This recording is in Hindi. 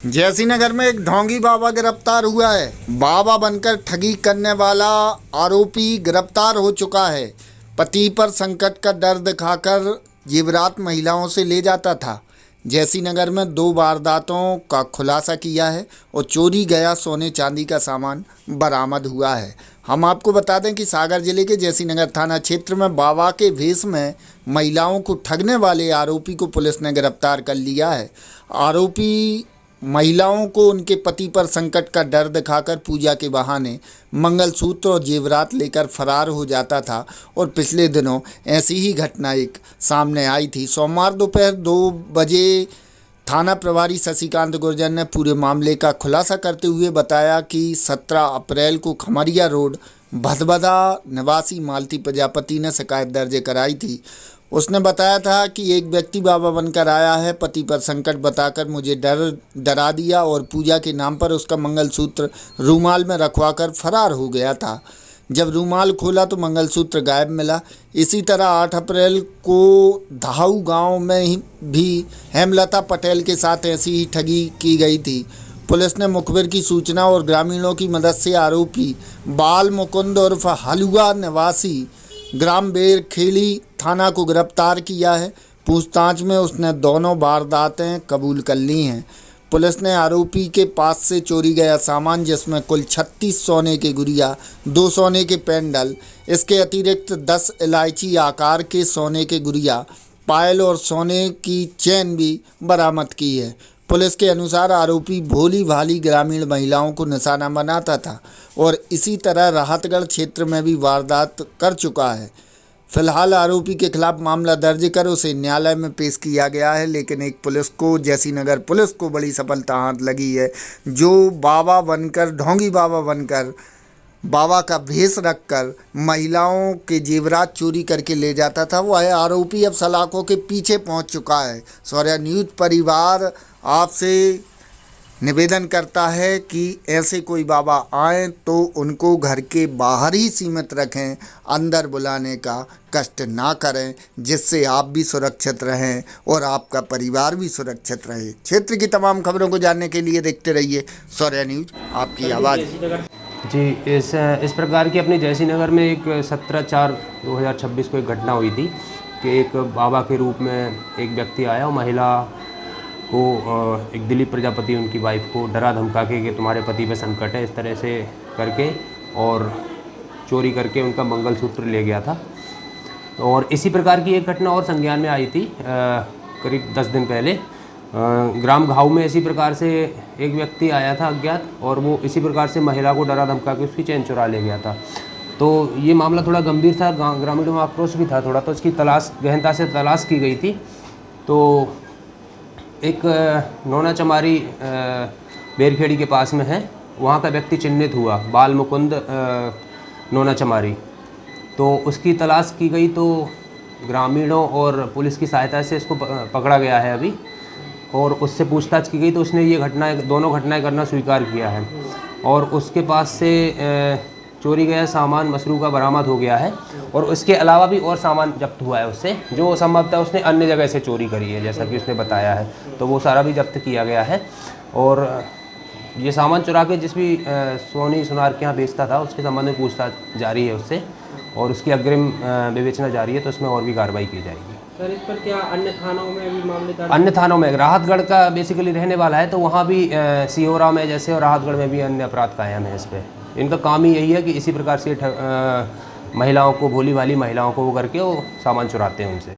जैसी नगर में एक ढोंगी बाबा गिरफ्तार हुआ है। बाबा बनकर ठगी करने वाला आरोपी गिरफ्तार हो चुका है। पति पर संकट का डर दिखाकर जेवरात महिलाओं से ले जाता था। जैसी नगर में 2 वारदातों का खुलासा किया है और चोरी गया सोने चांदी का सामान बरामद हुआ है। हम आपको बता दें कि सागर जिले के जैसी नगर थाना क्षेत्र में बाबा के भेष में महिलाओं को ठगने वाले आरोपी को पुलिस ने गिरफ्तार कर लिया है। आरोपी महिलाओं को उनके पति पर संकट का डर दिखाकर पूजा के बहाने मंगलसूत्र और जेवरात लेकर फरार हो जाता था और पिछले दिनों ऐसी ही घटना एक सामने आई थी। सोमवार दोपहर 2 बजे थाना प्रभारी शशिकांत गुर्जर ने पूरे मामले का खुलासा करते हुए बताया कि 17 अप्रैल को खमरिया रोड भदभदा निवासी मालती प्रजापति ने शिकायत दर्ज कराई थी। उसने बताया था कि एक व्यक्ति बाबा बनकर आया है, पति पर संकट बताकर मुझे डरा दिया और पूजा के नाम पर उसका मंगलसूत्र रूमाल में रखवाकर फरार हो गया था। जब रूमाल खोला तो मंगलसूत्र गायब मिला। इसी तरह 8 अप्रैल को धाऊ गांव में भी हेमलता पटेल के साथ ऐसी ही ठगी की गई थी। पुलिस ने मुखबिर की सूचना और ग्रामीणों की मदद से आरोपी बाल मुकुंद उर्फ हलुआ निवासी ग्राम बेरखेली थाना को गिरफ्तार किया है। पूछताछ में उसने दोनों वारदातें कबूल कर ली हैं। पुलिस ने आरोपी के पास से चोरी गया सामान, जिसमें कुल 36 सोने के गुड़िया, 2 सोने के पेंडल, इसके अतिरिक्त 10 इलायची आकार के सोने के गुड़िया, पायल और सोने की चैन भी बरामद की है। पुलिस के अनुसार आरोपी भोली भाली ग्रामीण महिलाओं को निशाना बनाता था और इसी तरह राहतगढ़ क्षेत्र में भी वारदात कर चुका है। फिलहाल आरोपी के खिलाफ मामला दर्ज कर उसे न्यायालय में पेश किया गया है। लेकिन एक जैसी नगर पुलिस को बड़ी सफलता हाथ लगी है। जो बाबा बनकर, ढोंगी बाबा बनकर, बाबा का भेष रखकर महिलाओं के जेवरात चोरी करके ले जाता था, वह आरोपी अब सलाखों के पीछे पहुंच चुका है। सौर्या न्यूज़ परिवार आपसे निवेदन करता है कि ऐसे कोई बाबा आए तो उनको घर के बाहर ही सीमित रखें, अंदर बुलाने का कष्ट ना करें, जिससे आप भी सुरक्षित रहें और आपका परिवार भी सुरक्षित रहे। क्षेत्र की तमाम खबरों को जानने के लिए देखते रहिए सौर्या न्यूज़, आपकी आवाज़। जी, इस प्रकार की अपनी जैसी नगर में एक 17/4/2026 को एक घटना हुई थी कि एक बाबा के रूप में एक व्यक्ति आया और महिला को, एक दिलीप प्रजापति उनकी वाइफ को डरा धमका के कि तुम्हारे पति पे संकट है, इस तरह से करके और चोरी करके उनका मंगलसूत्र ले गया था। और इसी प्रकार की एक घटना और संज्ञान में आई थी करीब 10 दिन पहले। ग्राम घाव में इसी प्रकार से एक व्यक्ति आया था अज्ञात, और वो इसी प्रकार से महिला को डरा धमका के उसकी चैन चुरा ले गया था। तो ये मामला थोड़ा गंभीर था, ग्रामीणों में आक्रोश भी था थोड़ा, तो इसकी तलाश गहनता से तलाश की गई थी। तो एक नोना चमारी बेरखेड़ी के पास में है, वहाँ का व्यक्ति चिन्हित हुआ, बाल मुकुंद नोना चमारी। तो उसकी तलाश की गई तो ग्रामीणों और पुलिस की सहायता से इसको पकड़ा गया है अभी, और उससे पूछताछ की गई तो उसने ये दोनों घटनाएं करना स्वीकार किया है। और उसके पास से चोरी गया सामान मसरू का बरामद हो गया है, और उसके अलावा भी और सामान जब्त हुआ है उससे, जो संभवतः उसने अन्य जगह से चोरी करी है, जैसा कि उसने बताया है। तो वो सारा भी जब्त किया गया है, और ये सामान चुरा के जिस भी सोनी सुनार के यहाँ बेचता था उसके संबंध में पूछताछ जारी है उससे, और उसकी अग्रिम विवेचना जारी है, तो उसमें और भी कार्रवाई की जाएगी। सर, इस पर क्या अन्य थानों में भी मामले दर्ज? अन्य थानों में, राहतगढ़ का बेसिकली रहने वाला है, तो वहाँ भी सिहोरा में जैसे और राहतगढ़ में भी अन्य अपराध कायम है इस पर। इनका काम ही यही है कि इसी प्रकार से महिलाओं को, भोली भाली महिलाओं को वो करके वो सामान चुराते हैं उनसे।